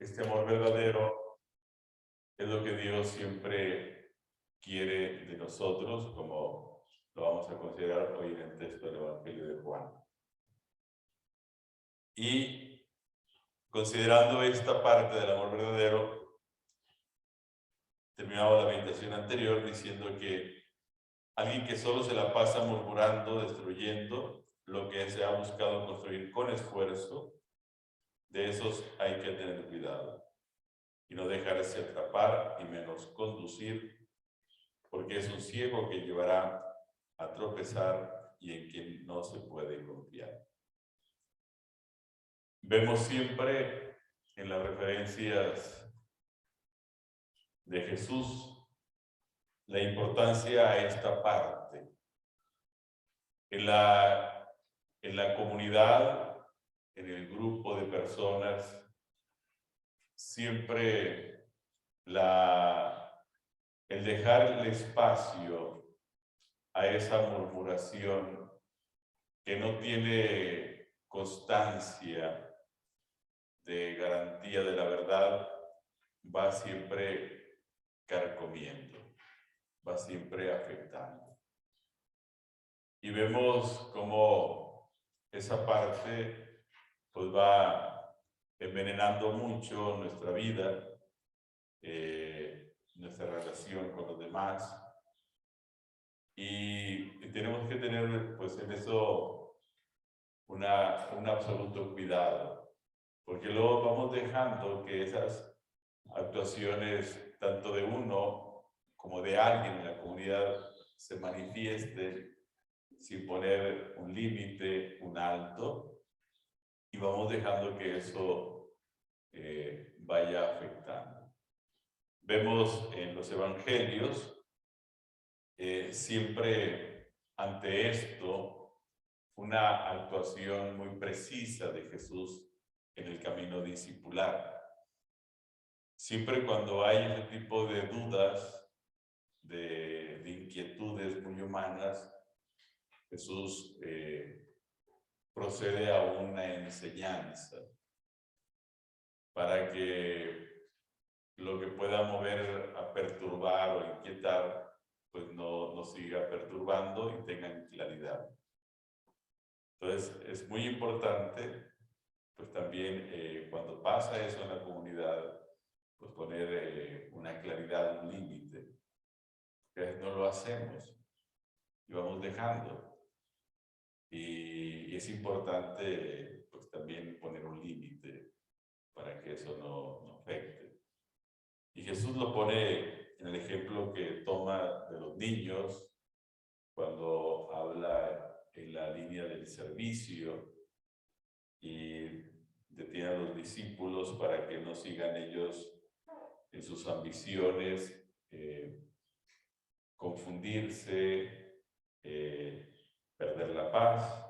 Este amor verdadero es lo que Dios siempre quiere de nosotros, como lo vamos a considerar hoy en el texto del Evangelio de Juan. Y considerando esta parte del amor verdadero, terminaba la meditación anterior diciendo que alguien que solo se la pasa murmurando, destruyendo lo que se ha buscado construir con esfuerzo, de esos hay que tener cuidado y no dejarse atrapar y menos conducir, porque es un ciego que llevará a tropezar y en quien no se puede confiar. Vemos siempre en las referencias de Jesús la importancia a esta parte. En la comunidad, en el grupo de personas, siempre el dejar el espacio a esa murmuración que no tiene constancia de garantía de la verdad, va siempre carcomiendo, va siempre afectando. Y vemos cómo esa parte pues va envenenando mucho nuestra vida, nuestra relación con los demás. Y tenemos que tener pues en eso un absoluto cuidado, porque luego vamos dejando que esas actuaciones, tanto de uno como de alguien en la comunidad, se manifiesten sin poner un límite, un alto, y vamos dejando que eso vaya afectando. Vemos en los evangelios siempre ante esto una actuación muy precisa de Jesús en el camino discipular. Siempre cuando hay ese tipo de dudas, de inquietudes muy humanas, Jesús procede a una enseñanza para que lo que pueda mover a perturbar o inquietar, pues no siga perturbando y tengan claridad. Entonces, es muy importante, pues también cuando pasa eso en la comunidad, pues poner una claridad, un límite. Que no lo hacemos y vamos dejando. Y es importante, pues también poner un límite para que eso no afecte. Y Jesús lo pone en el ejemplo que toma de los niños cuando habla en la línea del servicio y detiene a los discípulos para que no sigan ellos en sus ambiciones, confundirse, perder la paz,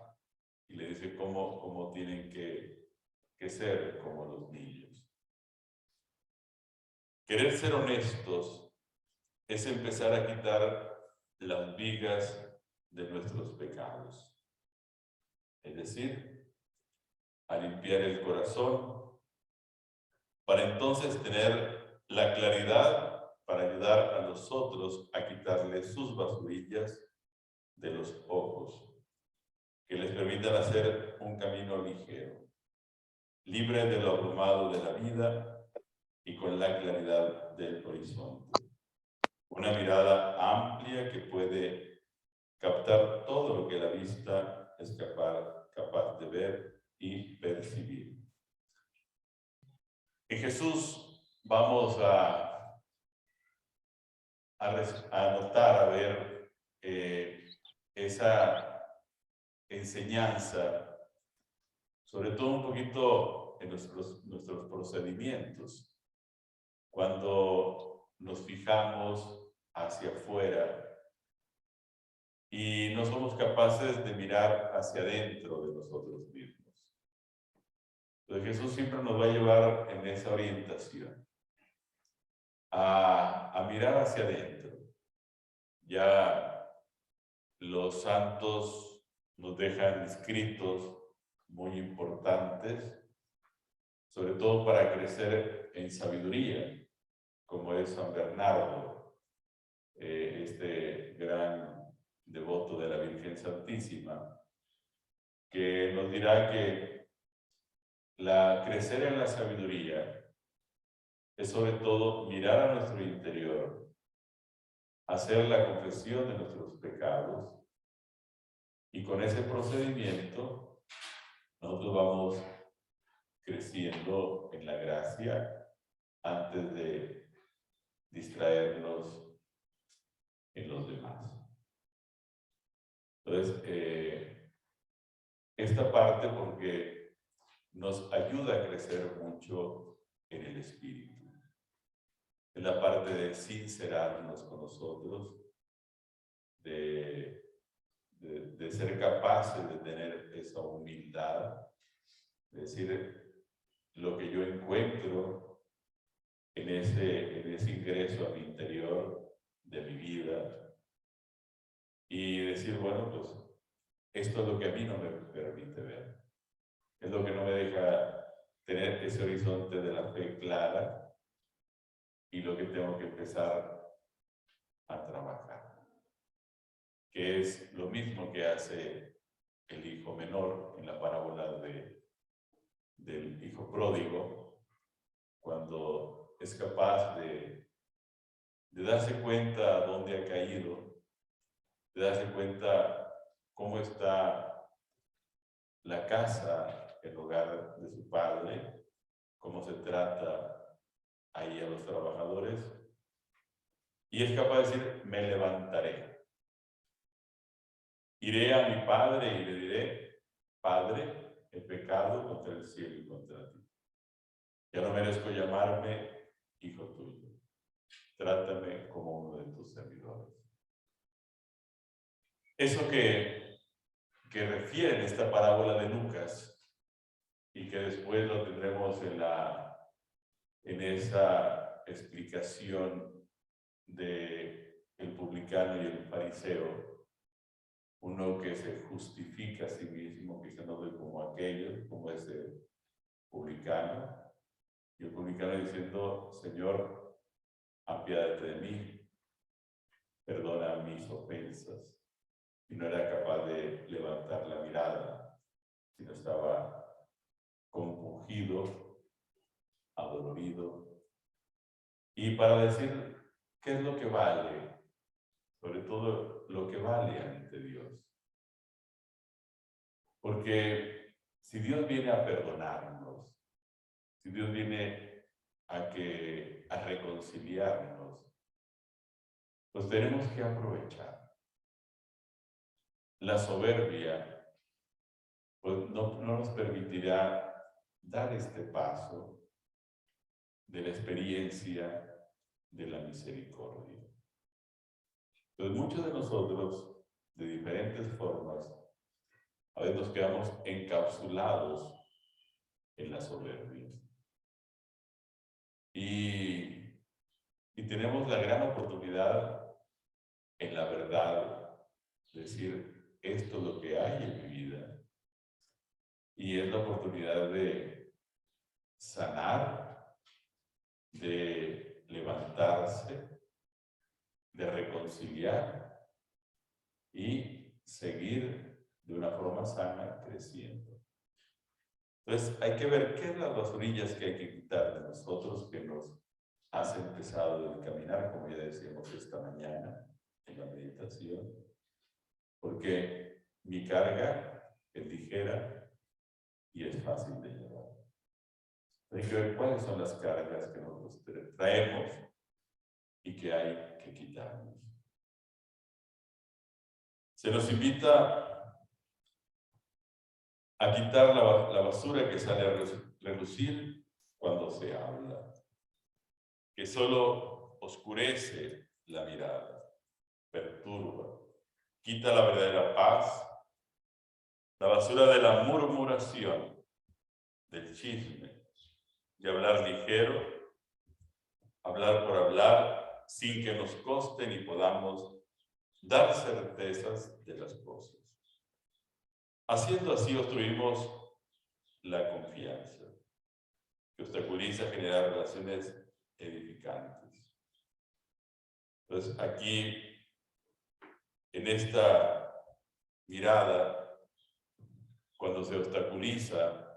y le dice cómo tienen que ser como los niños. Querer ser honestos es empezar a quitar las vigas de nuestros pecados, es decir, a limpiar el corazón, para entonces tener la claridad para ayudar a los otros a quitarle sus basurillas de los ojos, que les permitan hacer un camino ligero, libre de lo abrumado de la vida y con la claridad del horizonte. Una mirada amplia que puede captar todo lo que la vista es capaz de ver y percibir. En Jesús vamos a notar, a ver esa enseñanza, sobre todo un poquito en nuestros procedimientos, cuando nos fijamos hacia afuera y no somos capaces de mirar hacia adentro de nosotros mismos. Entonces Jesús siempre nos va a llevar en esa orientación, a mirar hacia adentro. Ya los santos nos dejan escritos muy importantes sobre todo para crecer en sabiduría, como es San Bernardo, este gran devoto de la Virgen Santísima, que nos dirá que crecer en la sabiduría es sobre todo mirar a nuestro interior, hacer la confesión de nuestros pecados, y con ese procedimiento nosotros vamos creciendo en la gracia antes de distraernos en los demás. Entonces, esta parte porque nos ayuda a crecer mucho en el espíritu. Es la parte de sincerarnos con nosotros, de ser capaces de tener esa humildad, es decir, lo que yo encuentro en ese ingreso a mi interior de mi vida, y decir, bueno, pues esto es lo que a mí no me permite ver, es lo que no me deja tener ese horizonte de la fe clara, y lo que tengo que empezar a trabajar, que es lo mismo que hace el hijo menor en la parábola del hijo pródigo, cuando es capaz de darse cuenta dónde ha caído, de darse cuenta cómo está la casa, el hogar de su padre, cómo se trata ahí a los trabajadores, y es capaz de decir, me levantaré. Iré a mi padre y le diré, Padre, he pecado contra el cielo y contra ti. Ya no merezco llamarme hijo tuyo. Trátame como uno de tus servidores. Eso que refiere en esta parábola de Lucas, y que después lo tendremos en esa explicación de el publicano y el fariseo, uno que se justifica a sí mismo, que se no ve como aquellos, como ese publicano, y el publicano diciendo, Señor, apiádate de mí, perdona mis ofensas, y no era capaz de levantar la mirada, sino estaba compungido, adolorido, y para decir qué es lo que vale, sobre todo lo que vale ante Dios. Porque si Dios viene a perdonarnos, si Dios viene a reconciliarnos, pues tenemos que aprovechar. La soberbia pues no nos permitirá dar este paso de la experiencia de la misericordia. Entonces muchos de nosotros, de diferentes formas, a veces nos quedamos encapsulados en la soberbia. Y tenemos la gran oportunidad en la verdad de decir, esto es lo que hay en mi vida. Y es la oportunidad de sanar, de levantarse, de reconciliar y seguir de una forma sana creciendo. Entonces hay que ver qué es las basurillas que hay que quitar de nosotros que nos hace empezado el caminar, como ya decíamos esta mañana en la meditación, porque mi carga es ligera y es fácil de llevar. Hay que ver cuáles son las cargas que nosotros traemos y que hay que quitarnos. Se nos invita a quitar la basura que sale a relucir cuando se habla, que solo oscurece la mirada, perturba, quita la verdadera paz, la basura de la murmuración, del chisme, de hablar ligero, hablar por hablar, sin que nos coste ni podamos dar certezas de las cosas. Haciendo así obstruimos la confianza. que obstaculiza generar relaciones edificantes. Entonces, aquí, en esta mirada, cuando se obstaculiza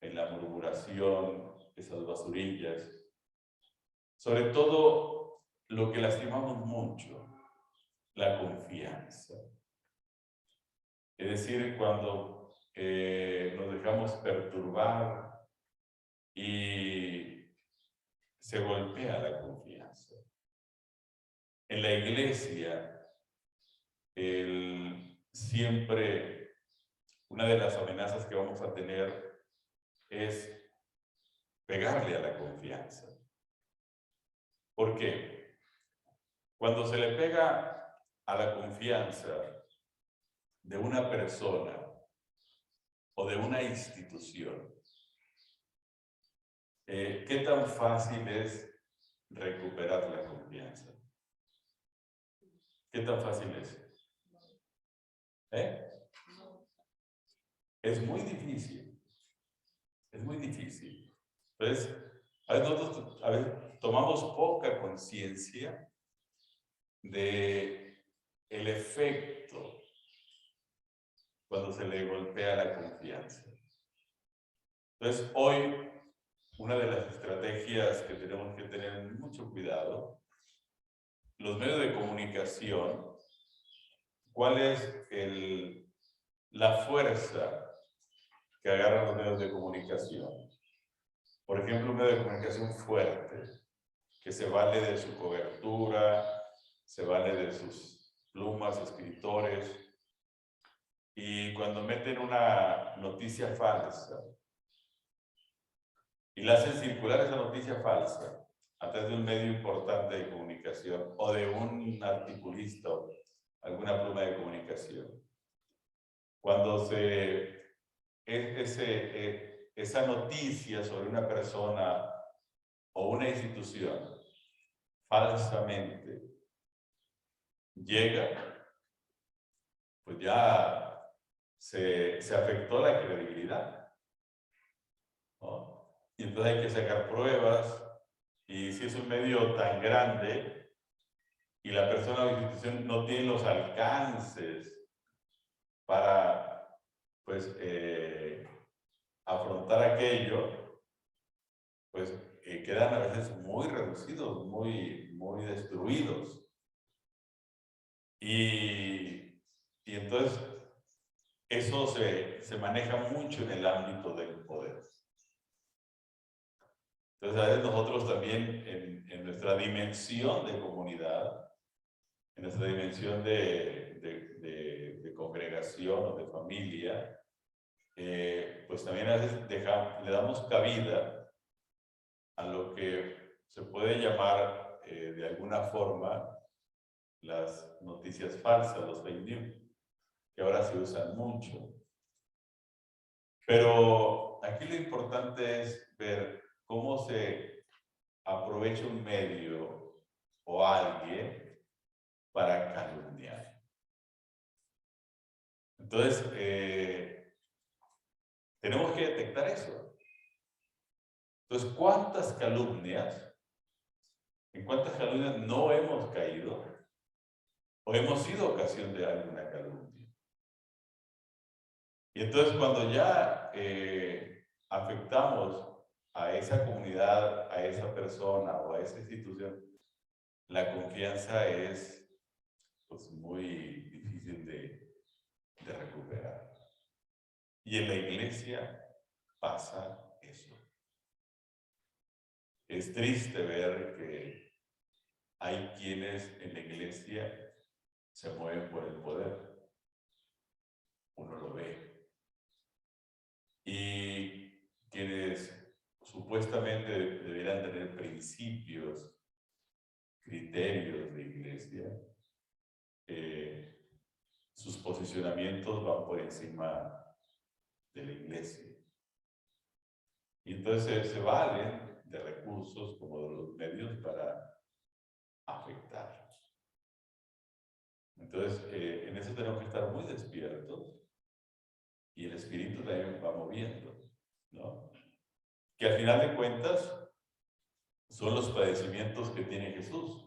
en la murmuración, esas basurillas, sobre todo lo que lastimamos mucho, la confianza. Es decir, cuando nos dejamos perturbar y se golpea la confianza. En la iglesia, siempre una de las amenazas que vamos a tener es pegarle a la confianza. ¿Por qué? Cuando se le pega a la confianza de una persona o de una institución, ¿qué tan fácil es recuperar la confianza? ¿Qué tan fácil es? Es muy difícil. Es muy difícil. Entonces, a veces nosotros tomamos poca conciencia de el efecto cuando se le golpea la confianza. Entonces, hoy, una de las estrategias que tenemos que tener mucho cuidado, los medios de comunicación, ¿cuál es la fuerza que agarran los medios de comunicación? Por ejemplo, un medio de comunicación fuerte, que se vale de su cobertura, se vale de sus plumas, escritores, y cuando meten una noticia falsa y la hacen circular esa noticia falsa a través de un medio importante de comunicación o de un articulista o alguna pluma de comunicación, cuando esa noticia sobre una persona o una institución falsamente llega, pues ya se afectó la credibilidad, ¿no? Y entonces hay que sacar pruebas, y si es un medio tan grande y la persona o institución no tiene los alcances para, pues, afrontar aquello, pues quedan a veces muy reducidos, muy destruidos. Y entonces eso se maneja mucho en el ámbito del poder. Entonces, a veces nosotros también en nuestra dimensión de comunidad, en nuestra dimensión de congregación o de familia, pues también a veces le damos cabida a lo que se puede llamar de alguna forma las noticias falsas, los fake news, que ahora se usan mucho. Pero aquí lo importante es ver cómo se aprovecha un medio o alguien para calumniar. Entonces, tenemos que detectar eso. Entonces, ¿en cuántas calumnias no hemos caído o hemos sido ocasión de alguna calumnia? Y entonces, cuando ya afectamos a esa comunidad, a esa persona o a esa institución, la confianza es pues muy difícil de recuperar. Y en la iglesia pasa eso. Es triste ver que hay quienes en la iglesia se mueven por el poder. Uno lo ve. Y quienes supuestamente deberían tener principios, criterios de iglesia, sus posicionamientos van por encima de la iglesia. Y entonces se valen de recursos como de los medios para afectar. Entonces, en eso tenemos que estar muy despiertos y el espíritu también va moviendo, ¿no? que al final de cuentas son los padecimientos que tiene Jesús,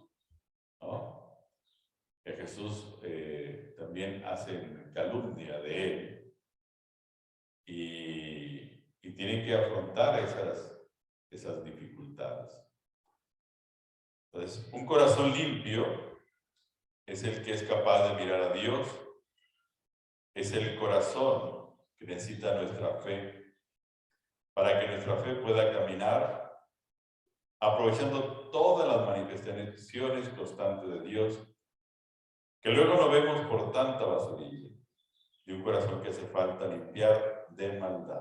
¿no? Que Jesús también hacen calumnia de él y tiene que afrontar esas dificultades. Entonces, un corazón limpio es el que es capaz de mirar a Dios, es el corazón que necesita nuestra fe para que nuestra fe pueda caminar aprovechando todas las manifestaciones constantes de Dios, que luego no vemos por tanta basurilla, de un corazón que hace falta limpiar de maldad.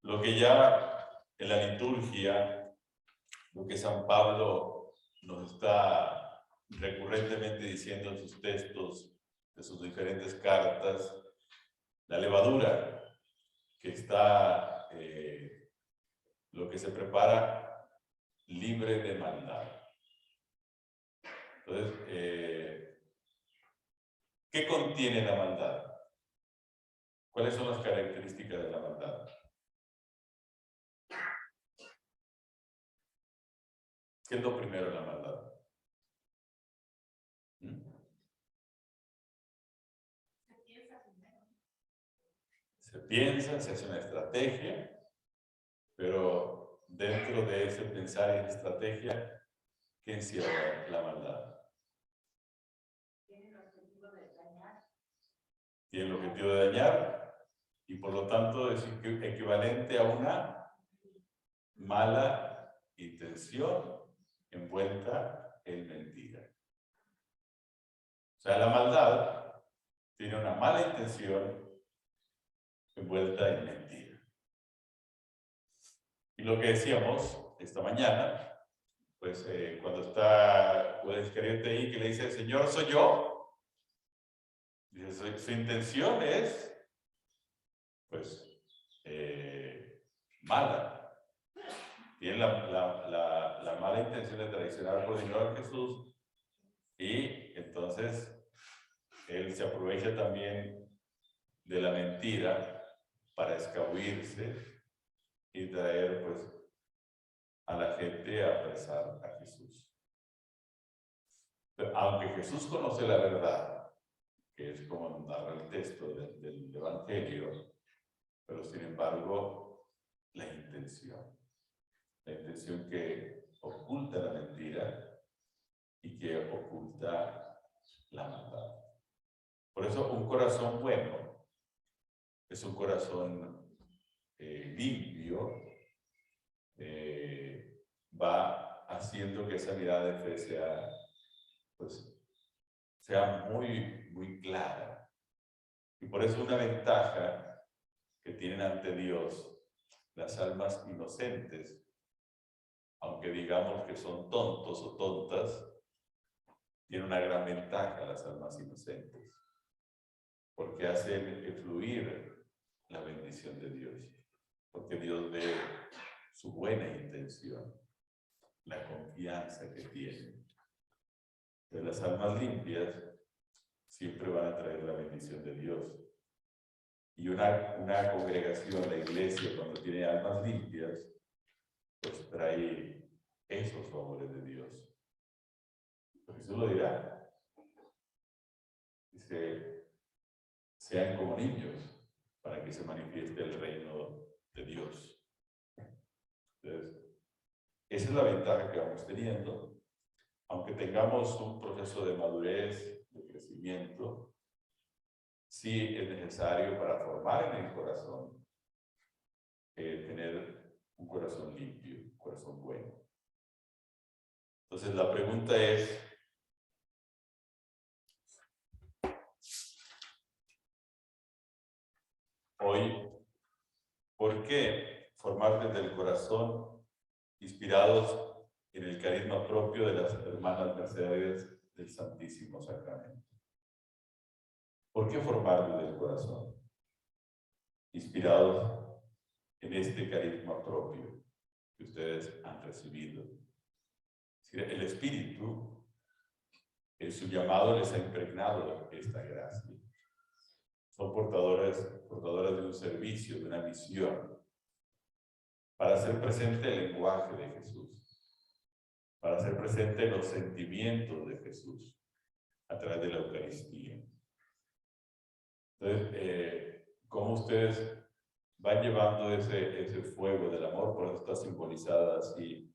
Lo que ya en la liturgia, lo que San Pablo nos está recurrentemente diciendo en sus textos, de sus diferentes cartas, la levadura que está, lo que se prepara libre de maldad. Entonces, ¿qué contiene la maldad? ¿Cuáles son las características de la maldad? ¿Qué es lo primero de la maldad? Se piensa, se hace una estrategia, pero dentro de ese pensar y esa estrategia, ¿qué encierra la maldad? Tiene el objetivo de dañar. Tiene el objetivo de dañar y por lo tanto es equivalente a una mala intención envuelta en mentira. O sea, la maldad tiene una mala intención envuelta en mentira. Y lo que decíamos esta mañana, pues cuando está Judas Iscariote ahí, que le dice, Señor, ¿soy yo? Dice, su intención es, pues, mala. Tiene la mala intención de traicionar por dinero a Jesús y entonces él se aprovecha también de la mentira para escabullirse y traer, pues, a la gente a apresar a Jesús. Pero aunque Jesús conoce la verdad, que es como narra el texto del Evangelio, pero sin embargo, la intención que oculta la mentira y que oculta la maldad. Por eso un corazón bueno es un corazón limpio, va haciendo que esa mirada de fe sea, pues, sea muy, muy clara. Y por eso una ventaja que tienen ante Dios las almas inocentes, aunque digamos que son tontos o tontas, tiene una gran ventaja las almas inocentes, porque hacen fluir la bendición de Dios, porque Dios ve su buena intención, la confianza que tienen. De las almas limpias siempre van a traer la bendición de Dios. Y una congregación, la iglesia, cuando tiene almas limpias, pues trae esos favores de Dios. Jesús lo dirá. Dice, sean como niños para que se manifieste el reino de Dios. Entonces, esa es la ventaja que vamos teniendo. Aunque tengamos un proceso de madurez, de crecimiento, sí es necesario para formar en el corazón tener un corazón limpio, un corazón bueno. Entonces la pregunta es, hoy, ¿por qué formar desde el corazón, inspirados en el carisma propio de las hermanas mercedarias del Santísimo Sacramento? ¿Por qué formar desde el corazón, inspirados en este carisma propio que ustedes han recibido? El Espíritu, en su llamado, les ha impregnado esta gracia. Son portadoras de un servicio, de una misión. para hacer presente el lenguaje de Jesús, para hacer presente los sentimientos de Jesús a través de la Eucaristía. Entonces, ¿cómo ustedes van llevando ese fuego del amor? Por eso está simbolizada así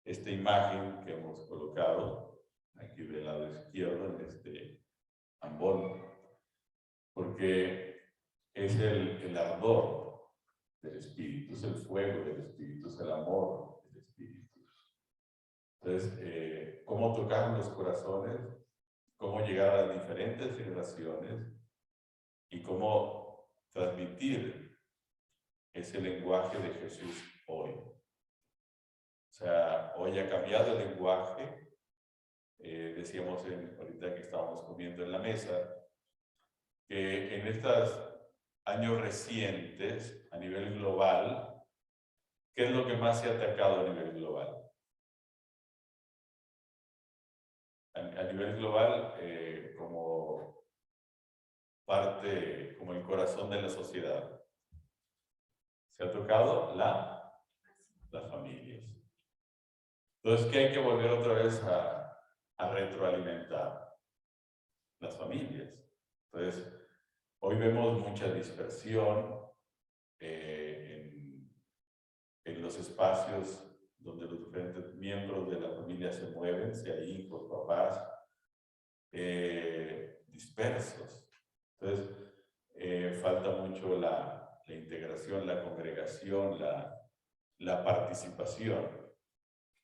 esta imagen que hemos colocado aquí del lado izquierdo en este ambón, porque es el ardor del Espíritu, es el fuego del Espíritu, es el amor del Espíritu. Entonces, ¿cómo tocar los corazones? ¿Cómo llegar a las diferentes generaciones? Y cómo transmitir ese lenguaje de Jesús hoy. O sea, hoy ha cambiado el lenguaje. Decíamos ahorita que estábamos comiendo en la mesa, que en estos años recientes, a nivel global, ¿qué es lo que más se ha atacado a nivel global? A nivel global, como parte, como el corazón de la sociedad. Se ha tocado las familias. Entonces, ¿qué hay que volver otra vez a retroalimentar? Las familias. Entonces, hoy vemos mucha dispersión en los espacios donde los diferentes miembros de la familia se mueven, sea hijos, papás, dispersos. Entonces, falta mucho la integración, la congregación, la participación.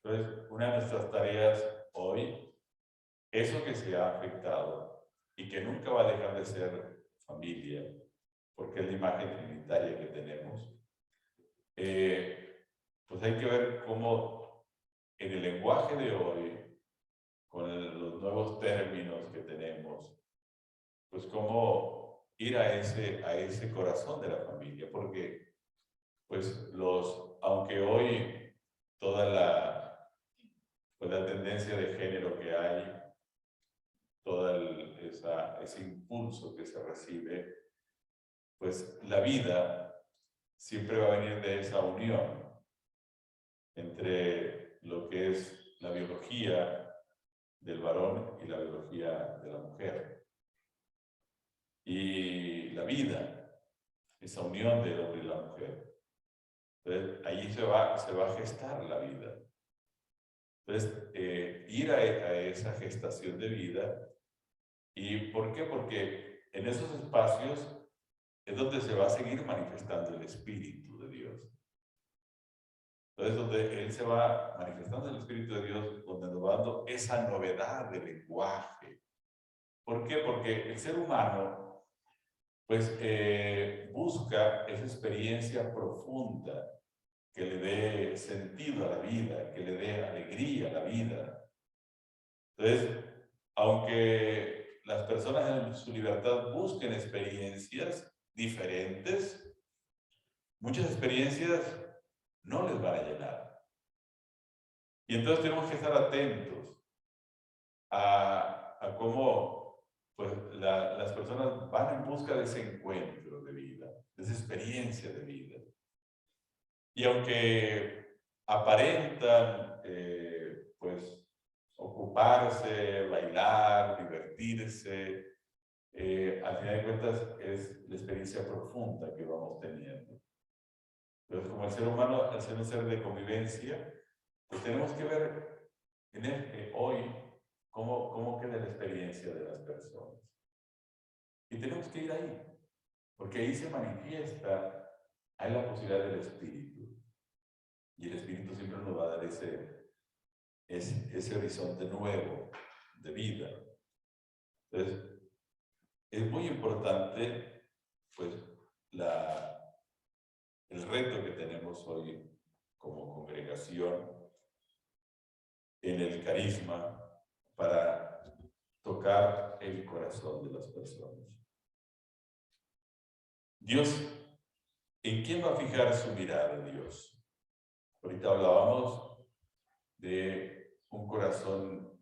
Entonces, una de nuestras tareas hoy, eso que se ha afectado y que nunca va a dejar de ser familia, porque es la imagen trinitaria que tenemos, pues hay que ver cómo en el lenguaje de hoy, con los nuevos términos que tenemos, pues cómo ir a ese corazón de la familia, porque pues aunque hoy toda la tendencia de género que hay, todo ese impulso que se recibe, pues la vida siempre va a venir de esa unión entre lo que es la biología del varón y la biología de la mujer. Y la vida, esa unión del hombre y la mujer. Entonces, allí se va a gestar la vida. Entonces, ir a esa gestación de vida. ¿Y por qué? Porque en esos espacios es donde se va a seguir manifestando el Espíritu de Dios. Entonces, donde Él se va manifestando el Espíritu de Dios, donde nos va dando esa novedad de lenguaje. ¿Por qué? Porque el ser humano, pues, busca esa experiencia profunda que le dé sentido a la vida, que le dé alegría a la vida. Entonces, aunque las personas en su libertad busquen experiencias diferentes, muchas experiencias no les van a llenar. Y entonces tenemos que estar atentos a cómo pues, las personas van en busca de ese encuentro de vida, de esa experiencia de vida. Y aunque aparentan pues, ocuparse, bailar, divertirse, al final de cuentas es la experiencia profunda que vamos teniendo. Entonces, como el ser humano, al ser un ser de convivencia, pues tenemos que ver hoy cómo queda la experiencia de las personas. Y tenemos que ir ahí, porque ahí se manifiesta, hay la posibilidad del Espíritu. Y el Espíritu siempre nos va a dar ese horizonte nuevo de vida. Entonces, es muy importante, pues, el reto que tenemos hoy como congregación en el carisma para tocar el corazón de las personas. Dios, ¿en quién va a fijar su mirada, Dios? Ahorita hablábamos de un corazón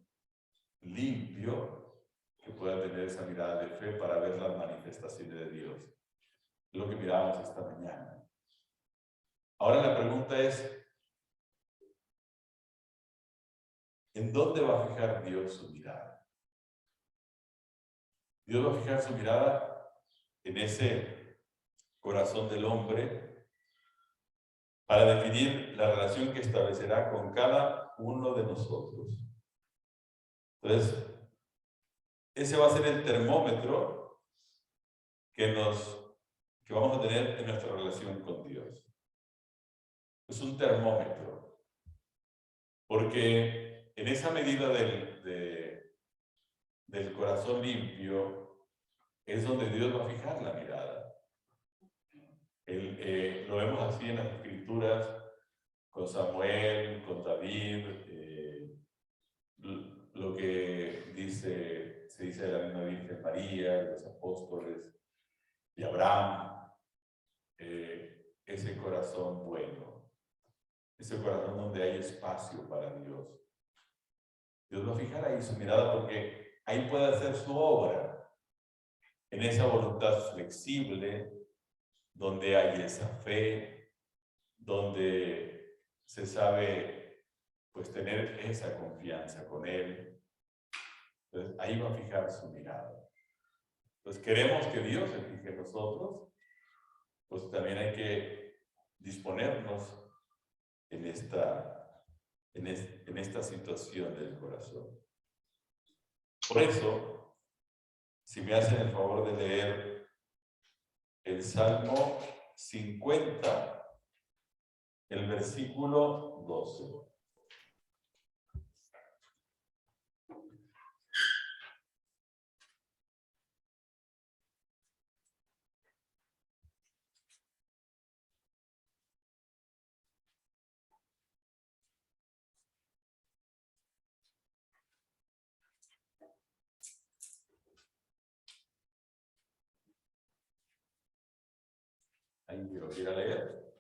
limpio que pueda tener esa mirada de fe para ver las manifestaciones de Dios. Lo que mirábamos esta mañana. Ahora la pregunta es, ¿en dónde va a fijar Dios su mirada? Dios va a fijar su mirada en ese corazón del hombre para definir la relación que establecerá con cada uno de nosotros. Entonces, ese va a ser el termómetro que vamos a tener en nuestra relación con Dios. Es un termómetro, porque en esa medida del corazón limpio es donde Dios va a fijar la mirada. Lo vemos así en las Escrituras, con Samuel, con David, lo que se dice de la misma Virgen María, de los apóstoles, de Abraham, ese corazón bueno, ese corazón donde hay espacio para Dios. Dios va a fijar ahí su mirada porque ahí puede hacer su obra, en esa voluntad flexible, donde hay esa fe, donde se sabe pues tener esa confianza con Él. Entonces ahí va a fijar su mirada. Entonces queremos que Dios se fije en nosotros, pues también hay que disponernos en esta situación del corazón. Por eso, si me hacen el favor de leer el Salmo 50, el versículo 12. ¿Alguien que lo quiera leer?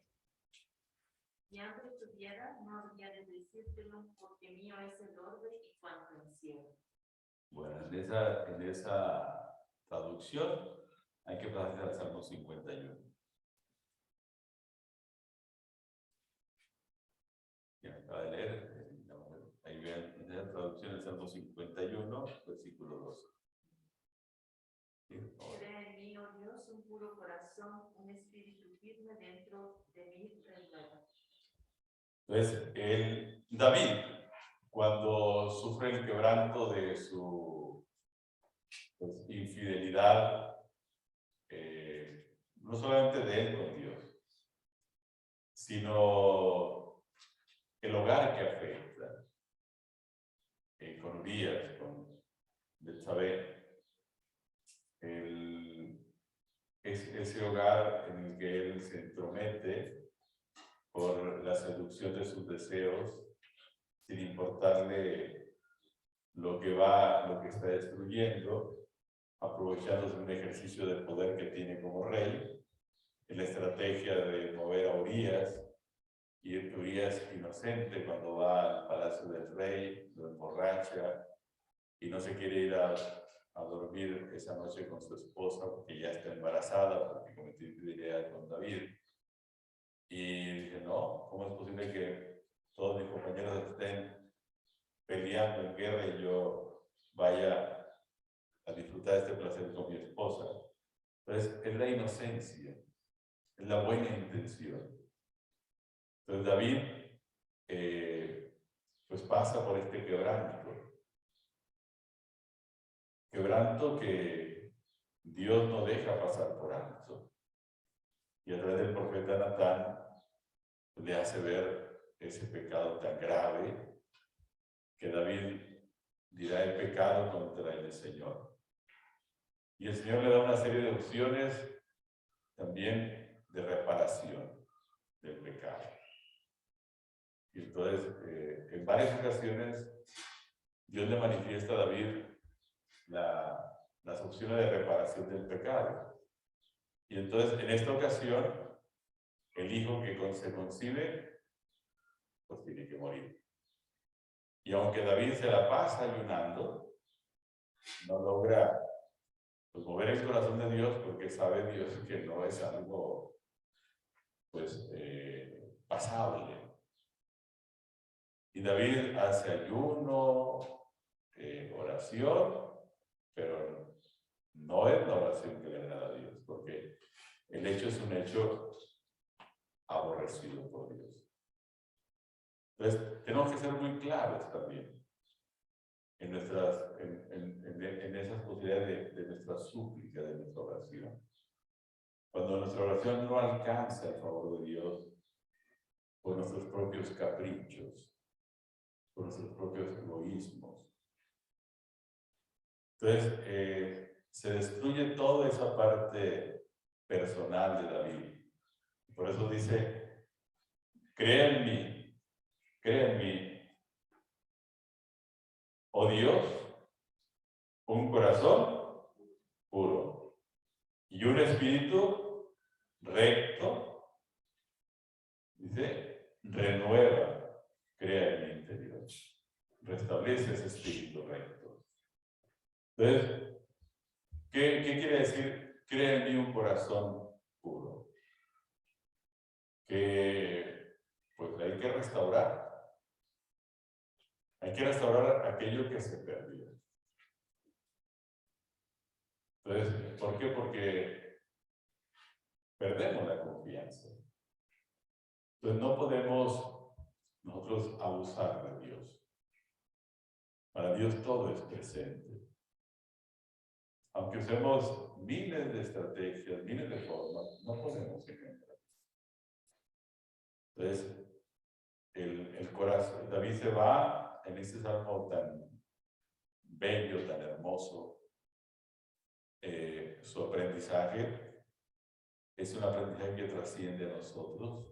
Si hambre tuviera, no habría de decírtelo, porque mío es el orbe y cuanto encierra. Bueno, en esa traducción hay que pasar al Salmo 51. Ya acaba de leer, ahí vean, en esa traducción el Salmo 51, versículo 12. ¿Sí? Crea en mí, oh Dios, un puro corazón, un espíritu firme dentro de mí renueva. Entonces, David, cuando sufre el quebranto de su infidelidad, no solamente de él con Dios, sino el hogar que afecta, con Urías, con Betsabé, es ese hogar en el que él se entromete por la seducción de sus deseos, sin importarle lo que está destruyendo, aprovechándose de un ejercicio de poder que tiene como rey, en la estrategia de mover a Urías, y Urías inocente cuando va al palacio del rey, lo emborracha, y no se quiere ir a dormir esa noche con su esposa porque ya está embarazada, porque cometió infidelidad con David. Y dice, no, ¿cómo es posible que todos mis compañeros estén peleando en guerra y yo vaya a disfrutar de este placer con mi esposa? Entonces, es la inocencia, es la buena intención. Entonces, David pues pasa por este quebranto que Dios no deja pasar por alto. Y a través del profeta Natán le hace ver ese pecado tan grave que David dirá: el pecado contra el Señor. Y el Señor le da una serie de opciones también de reparación del pecado. Y entonces, en varias ocasiones, Dios le manifiesta a David las opciones de reparación del pecado. Y entonces, en esta ocasión, el hijo que se concibe, pues tiene que morir. Y aunque David se la pasa ayunando, no logra pues mover el corazón de Dios, porque sabe Dios que no es algo pues pasable. Y David hace ayuno, oración, pero no es la oración que le agrada a Dios, porque el hecho es un hecho aborrecido por Dios. Entonces, tenemos que ser muy claros también en esas posibilidades de nuestra súplica, de nuestra oración. Cuando nuestra oración no alcanza el favor de Dios, por nuestros propios caprichos, por nuestros propios egoísmos. Entonces, se destruye toda esa parte personal de David. Por eso dice, cree en mí, oh Dios, un corazón puro y un espíritu recto, dice, renueva, crea en mi interior, restablece ese espíritu recto. Entonces, ¿qué quiere decir? Crea en mí un corazón puro. Que pues hay que restaurar. Hay que restaurar aquello que se perdió. Entonces, ¿por qué? Porque perdemos la confianza. Entonces no podemos nosotros abusar de Dios. Para Dios todo es presente. Aunque usemos miles de estrategias, miles de formas, no podemos encontrar. Entonces, el corazón, David se va en este salmo tan bello, tan hermoso. Su aprendizaje es un aprendizaje que trasciende a nosotros,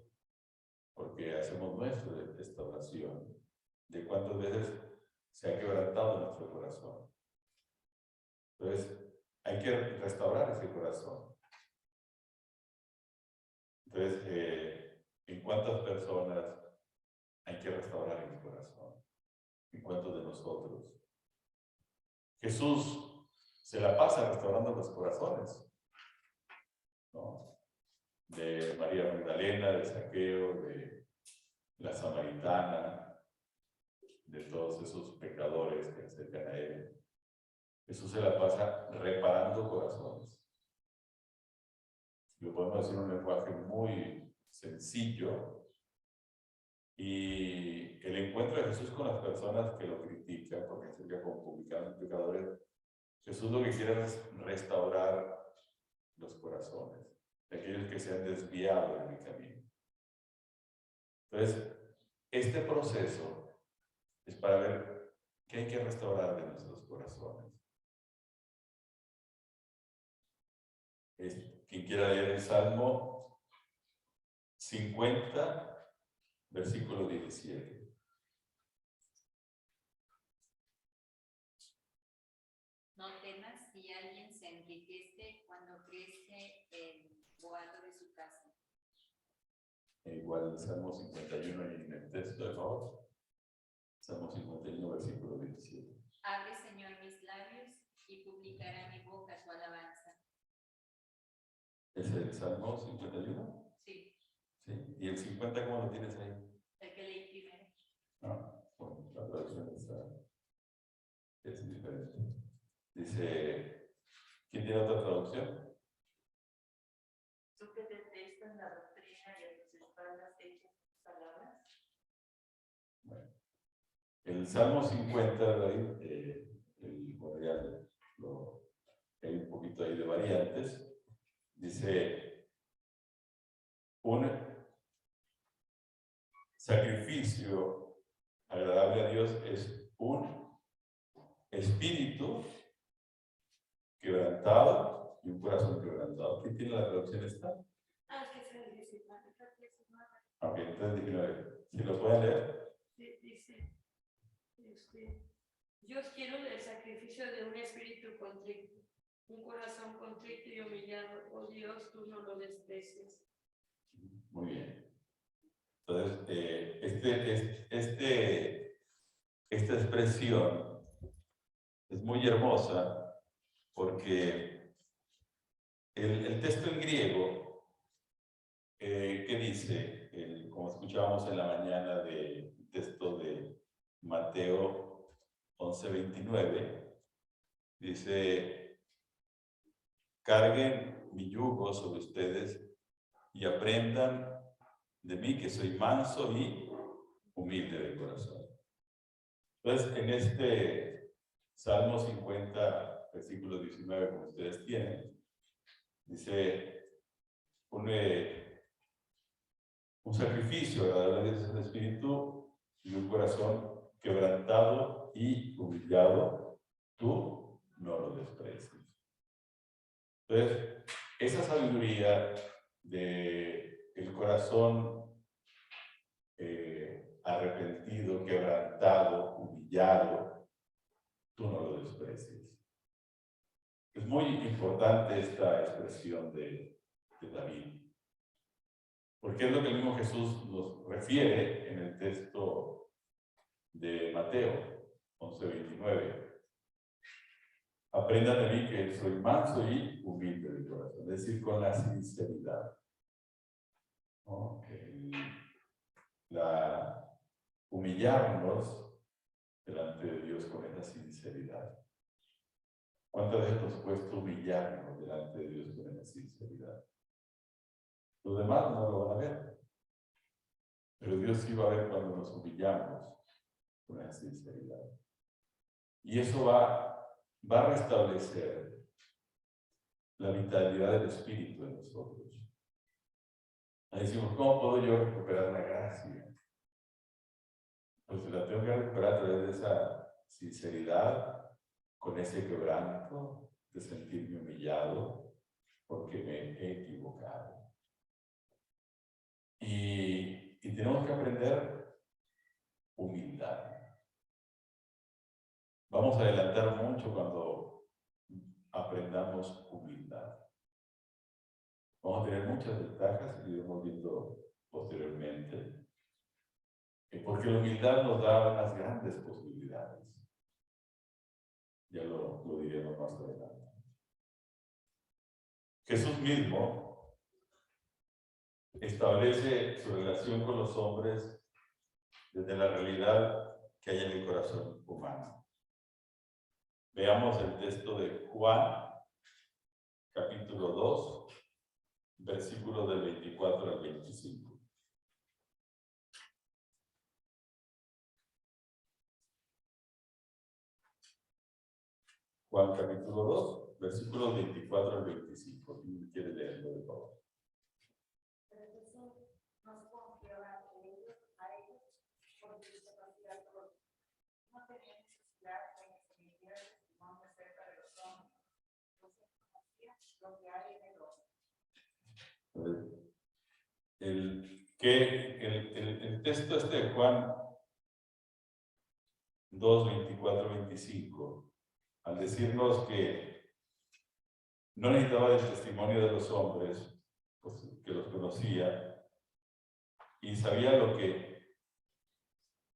porque hacemos nuestra esta oración de cuántas veces se ha quebrantado nuestro corazón. Entonces, hay que restaurar ese corazón. Entonces, ¿en cuántas personas hay que restaurar el corazón? ¿En cuántos de nosotros? Jesús se la pasa restaurando los corazones, ¿no? De María Magdalena, de Zaqueo, de la Samaritana, de todos esos pecadores que se acercan a él. Jesús se la pasa reparando corazones. Lo podemos decir en un lenguaje muy sencillo. Y el encuentro de Jesús con las personas que lo critican, porque se acerca con publicanos y pecadores, Jesús lo que quiere es restaurar los corazones de aquellos que se han desviado en el camino. Entonces, este proceso es para ver qué hay que restaurar de nuestros corazones. Quien quiera leer el Salmo 50, versículo 17. No temas si alguien se enriquece cuando crece el boato de su casa. Igual el Salmo 51 en el texto, de favor. Salmo 51, versículo 17. Abre, Señor, mis labios y publicará mi boca tu alabanza. ¿Es el Salmo 51? Sí. ¿Sí? ¿Y el 50 cómo lo tienes ahí? El que leí primero. Ah, bueno, la traducción es diferente. Dice, ¿quién tiene otra traducción? Tú que detestas la doctrina y a tus espaldas echas tus palabras. Bueno, el Salmo 50, bueno, ya hay un poquito ahí de variantes. Dice, un sacrificio agradable a Dios es un espíritu quebrantado y un corazón quebrantado. ¿Quién tiene la traducción esta? Ah, que se dice, Ok, entonces 19. Si lo pueden leer. Dice, Dios quiere el sacrificio de un espíritu contrito, un corazón contrito y humillado. Oh Dios, tú no lo desprecias. Muy bien. Entonces, esta expresión es muy hermosa porque el texto en griego, ¿qué dice? como escuchábamos en la mañana del texto de Mateo 11:29, dice, carguen mi yugo sobre ustedes y aprendan de mí, que soy manso y humilde de corazón. Entonces, en este Salmo 50, versículo 19, como ustedes tienen, dice, un sacrificio agradable es el espíritu y un corazón quebrantado y humillado, tú no lo desprecies. Entonces, esa sabiduría del corazón arrepentido, quebrantado, humillado, tú no lo desprecies. Es muy importante esta expresión de David, porque es lo que el mismo Jesús nos refiere en el texto de Mateo 11:29. Aprendan de mí que soy manso y humilde de corazón, es decir, con la sinceridad. Humillarnos delante de Dios con esa sinceridad. ¿Cuántas veces nos cuesta humillarnos delante de Dios con esa sinceridad? Los demás no lo van a ver, pero Dios sí va a ver cuando nos humillamos con esa sinceridad. Y eso va a restablecer la vitalidad del Espíritu en nosotros. Ahí decimos, ¿cómo puedo yo recuperar la gracia? Pues la tengo que recuperar a través de esa sinceridad, con ese quebranto, de sentirme humillado, porque me he equivocado. Y tenemos que aprender humildad. Vamos a adelantar mucho cuando aprendamos humildad. Vamos a tener muchas ventajas que iremos viendo posteriormente. Porque la humildad nos da unas grandes posibilidades. Ya lo diremos más adelante. Jesús mismo establece su relación con los hombres desde la realidad que hay en el corazón humano. Veamos el texto de Juan, capítulo 2, versículos del 24 al 25. Juan capítulo 2, versículos 24 al 25. ¿Quién quiere leerlo de favor? Pero Jesús nos confió a ellos, porque se conocía todo. No tenía necesidad de que se le diera testimonio acerca de los hombres, pues se conocía lo que hay en el hombre. El texto este de Juan 2, 24, 25, al decirnos que no necesitaba el testimonio de los hombres, pues, que los conocía, y sabía lo que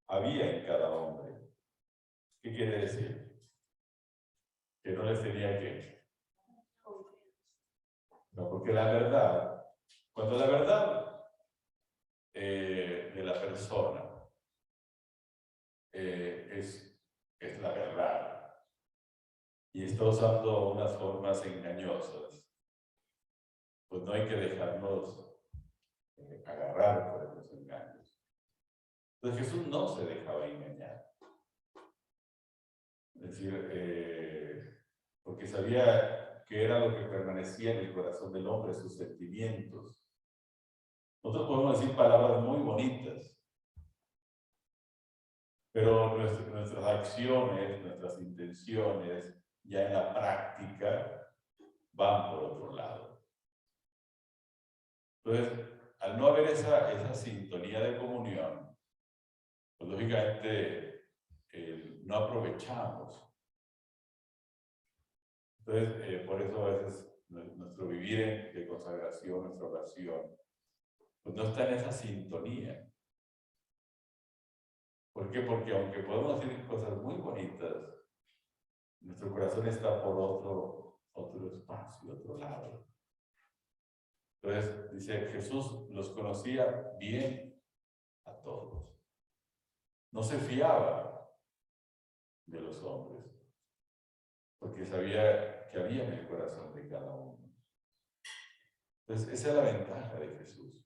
había en cada hombre. ¿Qué quiere decir? Que no les tenía que... No, porque la verdad, cuando la verdad de la persona es la verdad, y está usando unas formas engañosas, pues no hay que dejarnos agarrar por esos engaños. Entonces Jesús no se dejaba engañar. Es decir, porque sabía que era lo que permanecía en el corazón del hombre, sus sentimientos. Nosotros podemos decir palabras muy bonitas, pero nuestras acciones, nuestras intenciones, ya en la práctica, van por otro lado. Entonces, al no haber esa sintonía de comunión, pues lógicamente no aprovechamos. Entonces, por eso a veces nuestro vivir de consagración, nuestra oración, pues no está en esa sintonía. ¿Por qué? Porque aunque podemos decir cosas muy bonitas, nuestro corazón está por otro espacio, otro lado. Entonces, dice, Jesús los conocía bien a todos. No se fiaba de los hombres, porque sabía que había en el corazón de cada uno. Entonces, esa es la ventaja de Jesús.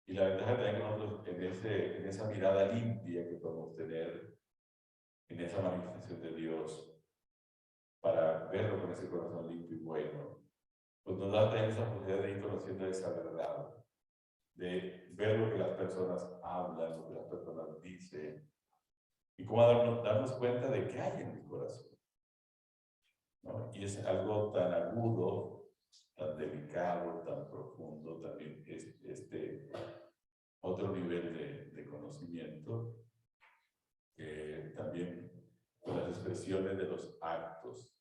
Y la ventaja también nosotros en esa mirada limpia que podemos tener, en esa manifestación de Dios, para verlo con ese corazón limpio y bueno, pues nos da también esa posibilidad de ir conociendo esa verdad, de ver lo que las personas hablan, lo que las personas dicen, y cómo darnos cuenta de qué hay en el corazón, ¿no? Y es algo tan agudo, tan delicado, tan profundo, también este otro nivel de conocimiento, que también con las expresiones de los actos,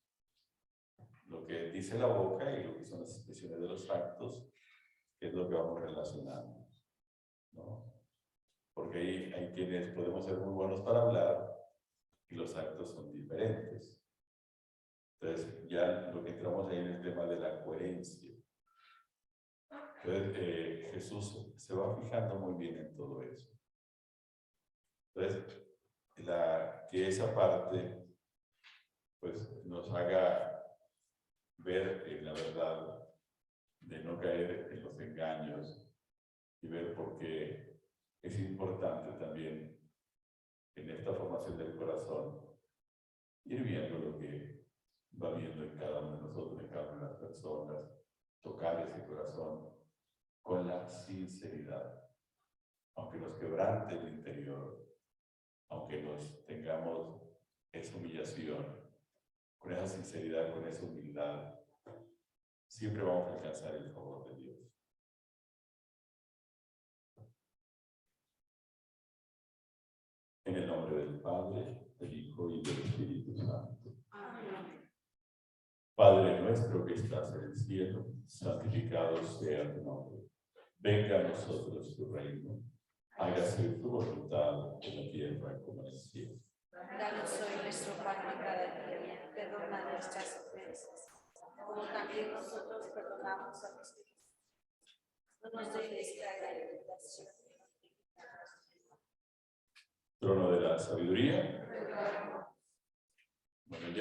lo que dice la boca y lo que son las expresiones de los actos, que es lo que vamos relacionando, ¿no? Porque hay quienes podemos ser muy buenos para hablar y los actos son diferentes. Entonces, ya lo que entramos ahí en el tema de la coherencia. Entonces, Jesús se va fijando muy bien en todo eso. Entonces, que esa parte, pues, nos haga ver en la verdad, de no caer en los engaños y ver por qué es importante también en esta formación del corazón ir viendo lo que va viendo en cada uno de nosotros, en cada una de las personas, tocar ese corazón con la sinceridad, aunque nos quebrante el interior, aunque nos tengamos esa humillación, con esa sinceridad, con esa humildad, siempre vamos a alcanzar el favor de Dios. En el nombre del Padre, del Hijo y del Espíritu Santo. Amén. Padre nuestro que estás en el cielo, santificado sea tu nombre. Venga a nosotros tu reino. Hágase tu voluntad en la tierra como en el cielo. Danos hoy nuestro pan de cada día, perdona nuestras ofensas, como también nosotros perdonamos a los que no nos dejes caer en tentación. Trono de la sabiduría. Bueno, ya